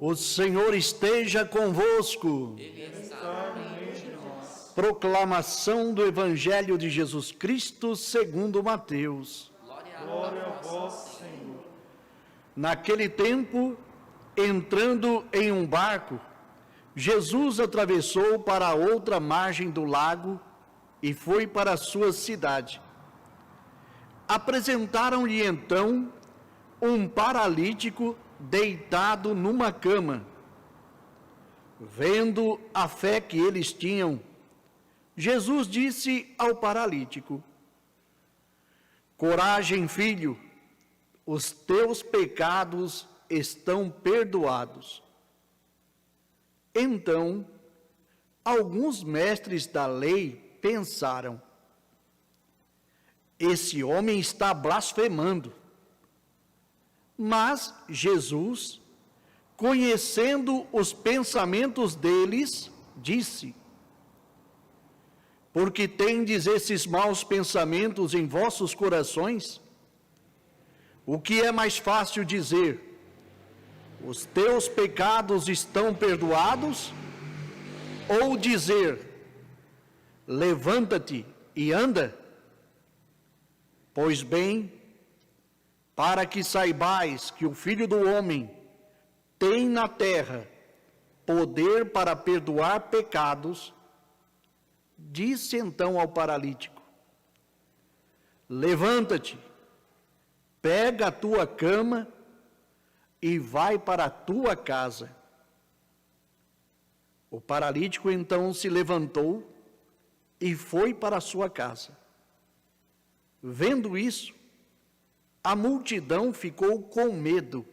O Senhor esteja convosco. Ele está no meio de nós. Proclamação do Evangelho de Jesus Cristo segundo Mateus. Glória a vós, Senhor. Naquele tempo, entrando em um barco, Jesus atravessou para a outra margem do lago e foi para a sua cidade. Apresentaram-lhe então um paralítico deitado numa cama. Vendo a fé que eles tinham, Jesus disse ao paralítico: Coragem, filho, os teus pecados estão perdoados. Então, alguns mestres da lei pensaram: esse homem está blasfemando. Mas Jesus, conhecendo os pensamentos deles, disse: Porque tendes esses maus pensamentos em vossos corações? O que é mais fácil dizer: os teus pecados estão perdoados? Ou dizer: levanta-te e anda? Pois bem, para que saibais que o Filho do Homem tem na terra poder para perdoar pecados, disse então ao paralítico: levanta-te, pega a tua cama e vai para a tua casa. O paralítico então se levantou e foi para a sua casa. Vendo isso, a multidão ficou com medo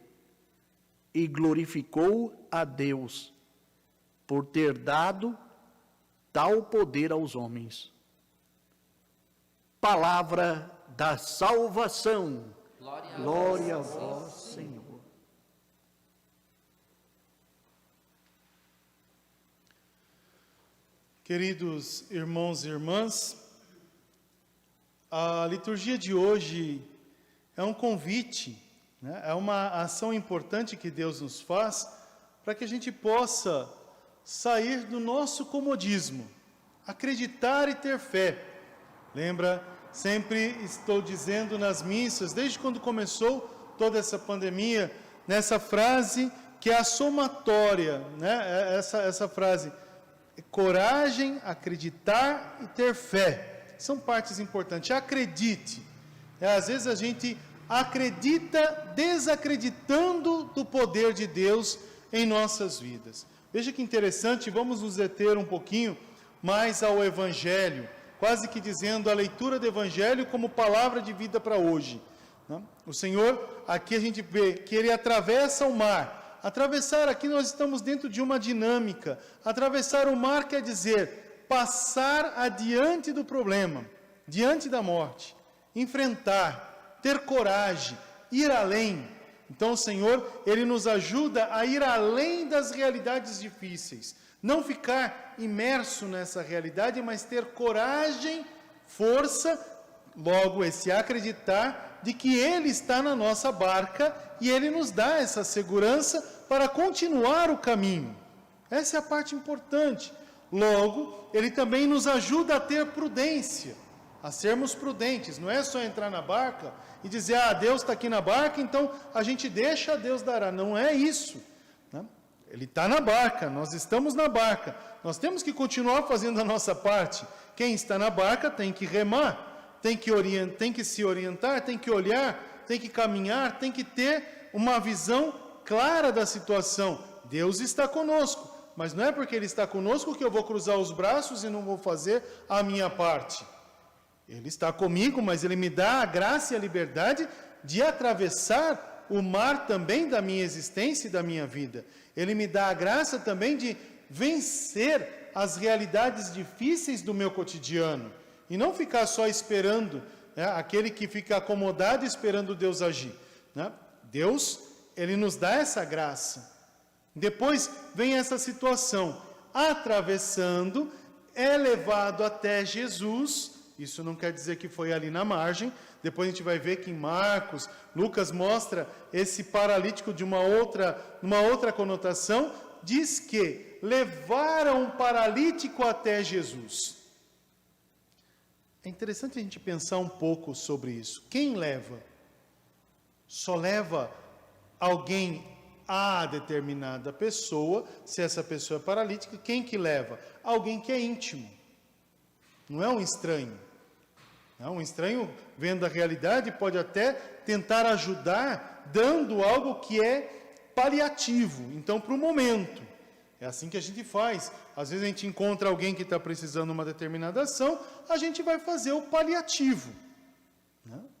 e glorificou a Deus por ter dado tal poder aos homens. Palavra da salvação. Glória a vós, Senhor. Queridos irmãos e irmãs, a liturgia de hoje é um convite, né? É uma ação importante que Deus nos faz para que a gente possa sair do nosso comodismo, acreditar e ter fé. Lembra, sempre estou dizendo nas missas, desde quando começou toda essa pandemia, nessa frase que é a somatória, né? Essa frase, coragem, acreditar e ter fé, são partes importantes. Acredite. Às vezes a gente acredita desacreditando do poder de Deus em nossas vidas. Veja que interessante, vamos nos deter um pouquinho mais ao Evangelho, quase que dizendo a leitura do Evangelho como palavra de vida para hoje. O Senhor, aqui a gente vê que Ele atravessa o mar. Atravessar, aqui nós estamos dentro de uma dinâmica. Atravessar o mar quer dizer passar adiante do problema, diante da morte. Enfrentar, ter coragem, ir além. Então o Senhor, Ele nos ajuda a ir além das realidades difíceis. Não ficar imerso nessa realidade, mas ter coragem, força, logo esse acreditar de que Ele está na nossa barca e Ele nos dá essa segurança para continuar o caminho. Essa é a parte importante. Logo, Ele também nos ajuda a ter prudência, a sermos prudentes. Não é só entrar na barca e dizer, Deus está aqui na barca, então a gente deixa, Deus dará. Não é isso, né? Ele está na barca, nós estamos na barca. Nós temos que continuar fazendo a nossa parte. Quem está na barca tem que remar, tem que se orientar, tem que olhar, tem que caminhar, tem que ter uma visão clara da situação. Deus está conosco, mas não é porque Ele está conosco que eu vou cruzar os braços e não vou fazer a minha parte. Ele está comigo, mas Ele me dá a graça e a liberdade de atravessar o mar também da minha existência e da minha vida. Ele me dá a graça também de vencer as realidades difíceis do meu cotidiano. E não ficar só esperando, né, aquele que fica acomodado esperando Deus agir, né? Deus, Ele nos dá essa graça. Depois vem essa situação. Atravessando, é levado até Jesus. Isso não quer dizer que foi ali na margem. Depois a gente vai ver que em Marcos, Lucas mostra esse paralítico de uma outra conotação, diz que levaram um paralítico até Jesus. É interessante a gente pensar um pouco sobre isso. Quem leva? Só leva alguém a determinada pessoa, se essa pessoa é paralítica. Quem que leva? Alguém que é íntimo. Não é um estranho. Um estranho, vendo a realidade, pode até tentar ajudar, dando algo que é paliativo. Então, para o momento. É assim que a gente faz. Às vezes a gente encontra alguém que está precisando de uma determinada ação, a gente vai fazer o paliativo.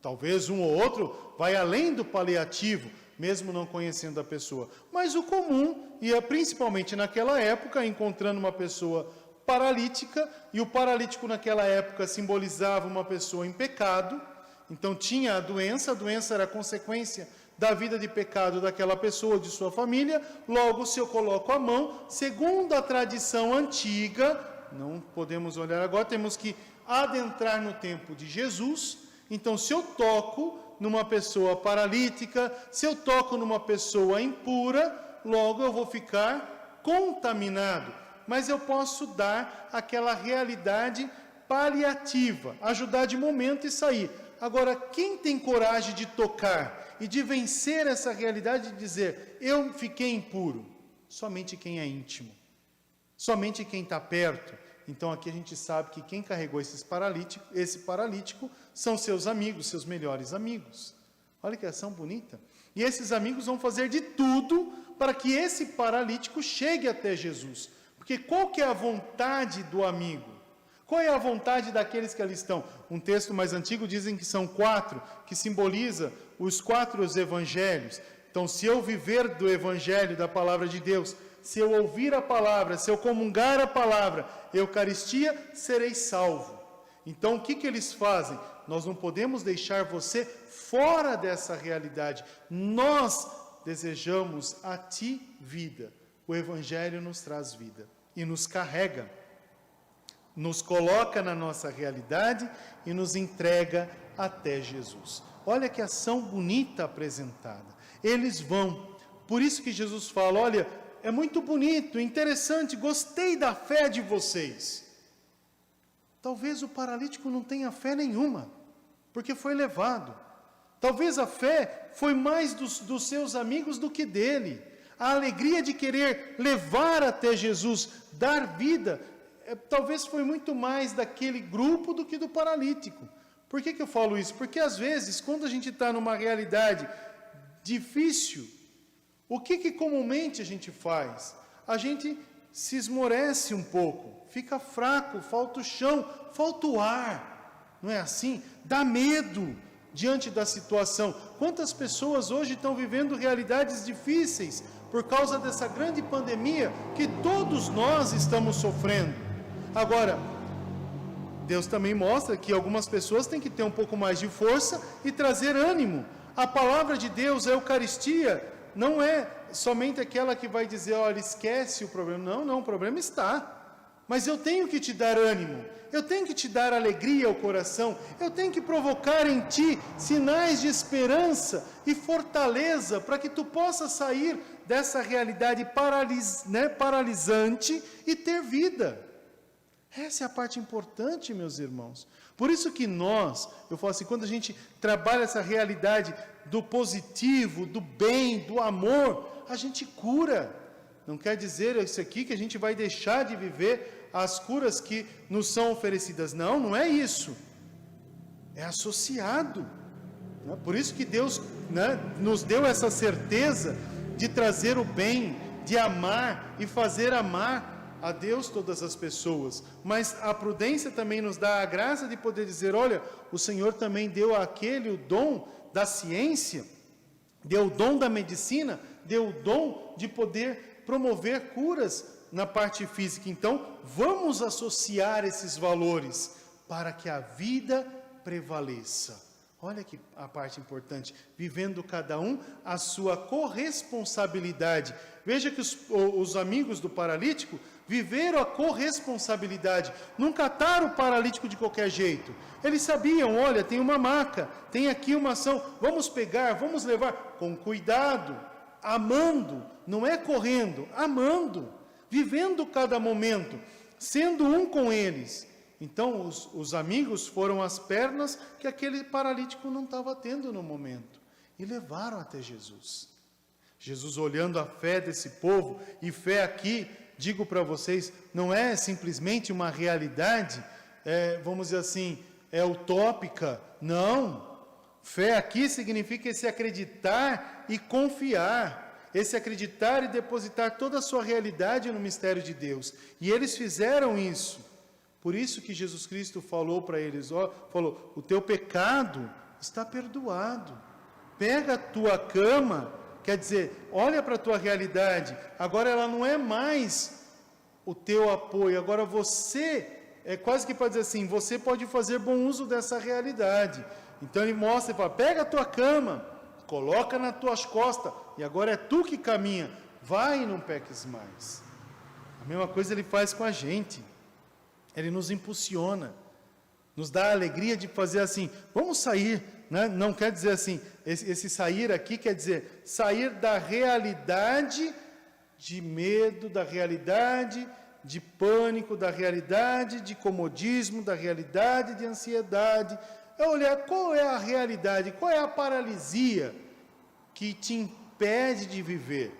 Talvez um ou outro vai além do paliativo, mesmo não conhecendo a pessoa. Mas o comum, e principalmente naquela época, encontrando uma pessoa paralítica, e o paralítico naquela época simbolizava uma pessoa em pecado, então tinha a doença era consequência da vida de pecado daquela pessoa, de sua família. Logo, se eu coloco a mão, segundo a tradição antiga, não podemos olhar agora, temos que adentrar no tempo de Jesus. Então, se eu toco numa pessoa paralítica, se eu toco numa pessoa impura, logo eu vou ficar contaminado. Mas eu posso dar aquela realidade paliativa, ajudar de momento e sair. Agora, quem tem coragem de tocar e de vencer essa realidade de dizer, eu fiquei impuro? Somente quem é íntimo, somente quem está perto. Então aqui a gente sabe que quem carregou esse paralítico são seus amigos, seus melhores amigos. Olha que ação bonita. E esses amigos vão fazer de tudo para que esse paralítico chegue até Jesus. Porque qual que é a vontade do amigo? Qual é a vontade daqueles que ali estão? Um texto mais antigo dizem que são 4, que simboliza os 4 evangelhos. Então, se eu viver do evangelho, da palavra de Deus, se eu ouvir a palavra, se eu comungar a palavra, Eucaristia, serei salvo. Então, o que eles fazem? Nós não podemos deixar você fora dessa realidade. Nós desejamos a ti vida. O evangelho nos traz vida e nos carrega, nos coloca na nossa realidade e nos entrega até Jesus. Olha que ação bonita apresentada. Eles vão. Por isso que Jesus fala, olha, é muito bonito, interessante, gostei da fé de vocês. Talvez o paralítico não tenha fé nenhuma, porque foi levado. Talvez a fé foi mais dos seus amigos do que dele. A alegria de querer levar até Jesus, dar vida, talvez foi muito mais daquele grupo do que do paralítico. Por que eu falo isso? Porque às vezes, quando a gente está numa realidade difícil, o que comumente a gente faz? A gente se esmorece um pouco, fica fraco, falta o chão, falta o ar. Não é assim? Dá medo diante da situação. Quantas pessoas hoje estão vivendo realidades difíceis por causa dessa grande pandemia que todos nós estamos sofrendo? Agora, Deus também mostra que algumas pessoas têm que ter um pouco mais de força e trazer ânimo. A palavra de Deus, a Eucaristia, não é somente aquela que vai dizer, olha, esquece o problema. Não, o problema está. Mas eu tenho que te dar ânimo, eu tenho que te dar alegria ao coração, eu tenho que provocar em ti sinais de esperança e fortaleza para que tu possa sair dessa realidade paralisante e ter vida. Essa é a parte importante, meus irmãos. Por isso que eu falo assim, quando a gente trabalha essa realidade do positivo, do bem, do amor, a gente cura. Não quer dizer isso aqui que a gente vai deixar de viver as curas que nos são oferecidas. Não é isso. É associado. Por isso que Deus nos deu essa certeza de trazer o bem, de amar e fazer amar a Deus todas as pessoas. Mas a prudência também nos dá a graça de poder dizer, olha, o Senhor também deu àquele o dom da ciência, deu o dom da medicina, deu o dom de poder promover curas na parte física. Então, vamos associar esses valores para que a vida prevaleça. Olha que a parte importante, vivendo cada um a sua corresponsabilidade. Veja que os amigos do paralítico viveram a corresponsabilidade, não cataram o paralítico de qualquer jeito. Eles sabiam, olha, tem uma maca, tem aqui uma ação, vamos pegar, vamos levar, com cuidado, amando, não é correndo, amando, vivendo cada momento, sendo um com eles. Então, os amigos foram as pernas que aquele paralítico não estava tendo no momento, e levaram até Jesus. Jesus, olhando a fé desse povo, e fé aqui, digo para vocês, não é simplesmente uma realidade, vamos dizer assim, utópica, não. Fé aqui significa esse acreditar e confiar, esse acreditar e depositar toda a sua realidade no mistério de Deus. E eles fizeram isso. Por isso que Jesus Cristo falou para eles, falou, o teu pecado está perdoado. Pega a tua cama, quer dizer, olha para a tua realidade, agora ela não é mais o teu apoio, agora você, quase que para dizer assim, você pode fazer bom uso dessa realidade. Então ele mostra e fala, pega a tua cama, coloca nas tuas costas, e agora é tu que caminha, vai e não peques mais. A mesma coisa ele faz com a gente, ele nos impulsiona, nos dá a alegria de fazer assim, vamos sair, né? Não quer dizer assim, esse sair aqui quer dizer sair da realidade de medo, da realidade de pânico, da realidade de comodismo, da realidade de ansiedade. É olhar qual é a realidade, qual é a paralisia que te impede de viver.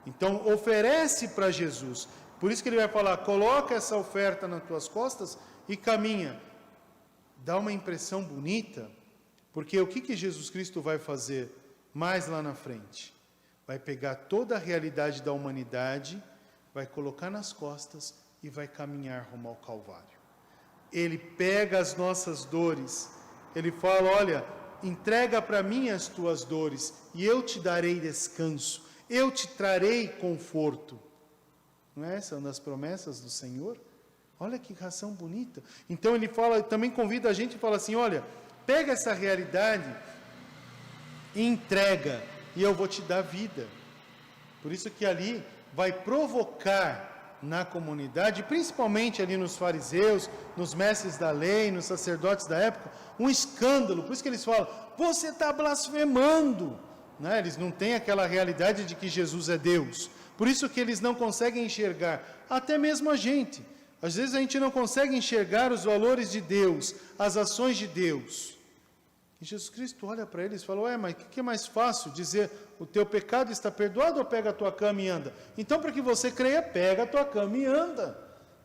Então, oferece para Jesus. Por isso que ele vai falar, coloca essa oferta nas tuas costas e caminha. Dá uma impressão bonita, porque o que Jesus Cristo vai fazer mais lá na frente? Vai pegar toda a realidade da humanidade, vai colocar nas costas e vai caminhar rumo ao Calvário. Ele pega as nossas dores, ele fala, olha, entrega para mim as tuas dores e eu te darei descanso, eu te trarei conforto. Não é essa uma das promessas do Senhor? Olha que ração bonita. Então ele fala, também convida a gente e fala assim, olha, pega essa realidade e entrega, e eu vou te dar vida. Por isso que ali vai provocar na comunidade, principalmente ali nos fariseus, nos mestres da lei, nos sacerdotes da época, um escândalo. Por isso que eles falam, você está blasfemando. Né? Eles não têm aquela realidade de que Jesus é Deus. Por isso que eles não conseguem enxergar, até mesmo a gente. Às vezes a gente não consegue enxergar os valores de Deus, as ações de Deus. E Jesus Cristo olha para eles e fala, mas o que é mais fácil? Dizer, o teu pecado está perdoado ou pega a tua cama e anda? Então, para que você creia, pega a tua cama e anda.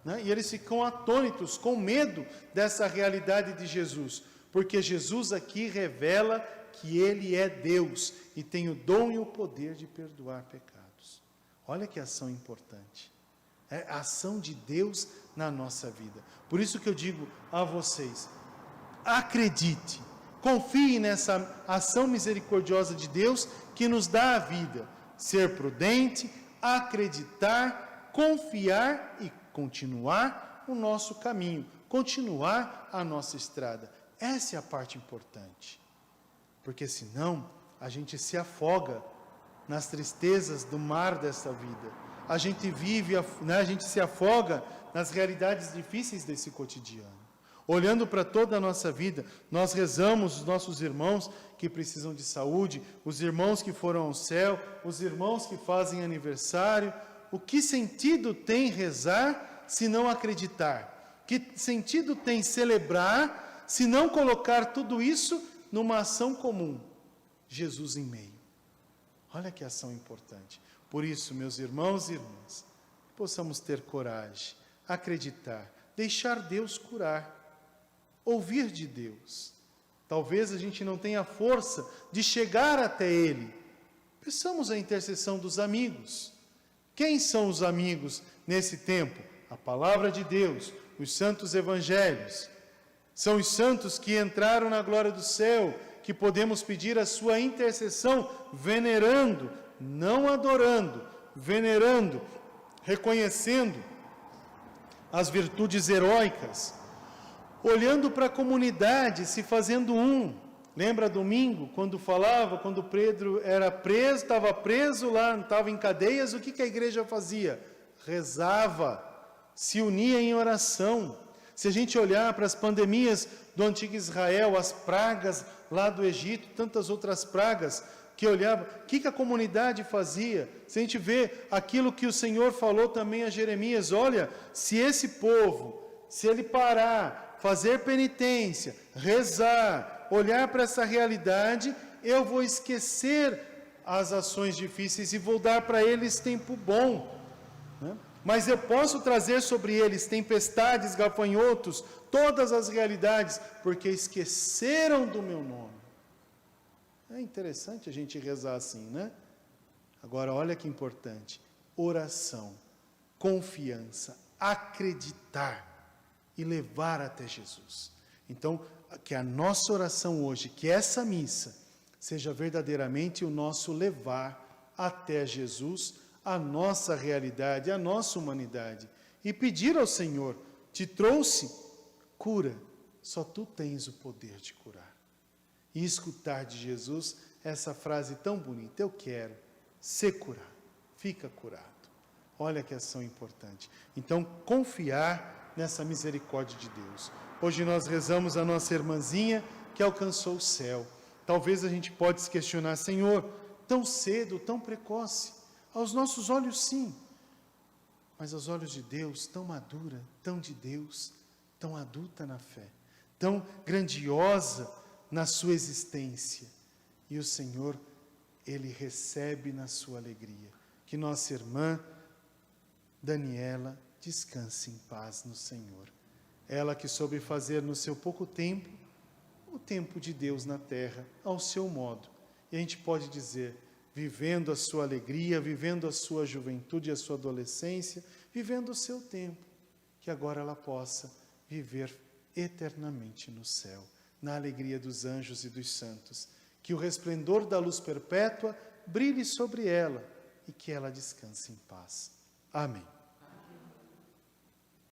Né? E eles ficam atônitos, com medo dessa realidade de Jesus. Porque Jesus aqui revela que Ele é Deus e tem o dom e o poder de perdoar pecados. Olha que ação importante. É a ação de Deus na nossa vida. Por isso que eu digo a vocês, acredite, confie nessa ação misericordiosa de Deus que nos dá a vida. Ser prudente, acreditar, confiar e continuar o nosso caminho, continuar a nossa estrada. Essa é a parte importante. Porque senão a gente se afoga nas tristezas do mar dessa vida. A gente vive, a gente se afoga nas realidades difíceis desse cotidiano. Olhando para toda a nossa vida, nós rezamos os nossos irmãos que precisam de saúde, os irmãos que foram ao céu, os irmãos que fazem aniversário. O que sentido tem rezar se não acreditar? Que sentido tem celebrar se não colocar tudo isso numa ação comum? Jesus em meio. Olha que ação importante. Por isso, meus irmãos e irmãs, possamos ter coragem, acreditar, deixar Deus curar, ouvir de Deus. Talvez a gente não tenha força de chegar até Ele. Peçamos a intercessão dos amigos. Quem são os amigos nesse tempo? A palavra de Deus, os santos evangelhos. São os santos que entraram na glória do céu, que podemos pedir a sua intercessão, venerando, não adorando, venerando, reconhecendo as virtudes heróicas, olhando para a comunidade, se fazendo um. Lembra domingo, quando falava, quando Pedro era preso, estava preso lá, estava em cadeias, o que a igreja fazia? Rezava, se unia em oração. Se a gente olhar para as pandemias do antigo Israel, as pragas lá do Egito, tantas outras pragas que olhava, o que a comunidade fazia? Se a gente vê aquilo que o Senhor falou também a Jeremias, olha, se esse povo, se ele parar, fazer penitência, rezar, olhar para essa realidade, eu vou esquecer as ações difíceis e vou dar para eles tempo bom, né? Mas eu posso trazer sobre eles tempestades, gafanhotos, todas as realidades, porque esqueceram do meu nome. É interessante a gente rezar assim, né? Agora, olha que importante. Oração, confiança, acreditar e levar até Jesus. Então, que a nossa oração hoje, que essa missa, seja verdadeiramente o nosso levar até Jesus, a nossa realidade, a nossa humanidade. E pedir ao Senhor, te trouxe, cura, só tu tens o poder de curar. E escutar de Jesus essa frase tão bonita, eu quero ser curado, fica curado. Olha que ação importante. Então, confiar nessa misericórdia de Deus. Hoje nós rezamos a nossa irmãzinha que alcançou o céu. Talvez a gente pode se questionar, Senhor, tão cedo, tão precoce. Aos nossos olhos, sim, mas aos olhos de Deus, tão madura, tão de Deus, tão adulta na fé, tão grandiosa na sua existência. E o Senhor, Ele recebe na sua alegria. Que nossa irmã Daniela descanse em paz no Senhor. Ela que soube fazer no seu pouco tempo, o tempo de Deus na terra, ao seu modo. E a gente pode dizer, vivendo a sua alegria, vivendo a sua juventude, a sua adolescência, vivendo o seu tempo, que agora ela possa viver eternamente no céu, na alegria dos anjos e dos santos, que o resplendor da luz perpétua brilhe sobre ela e que ela descanse em paz. Amém.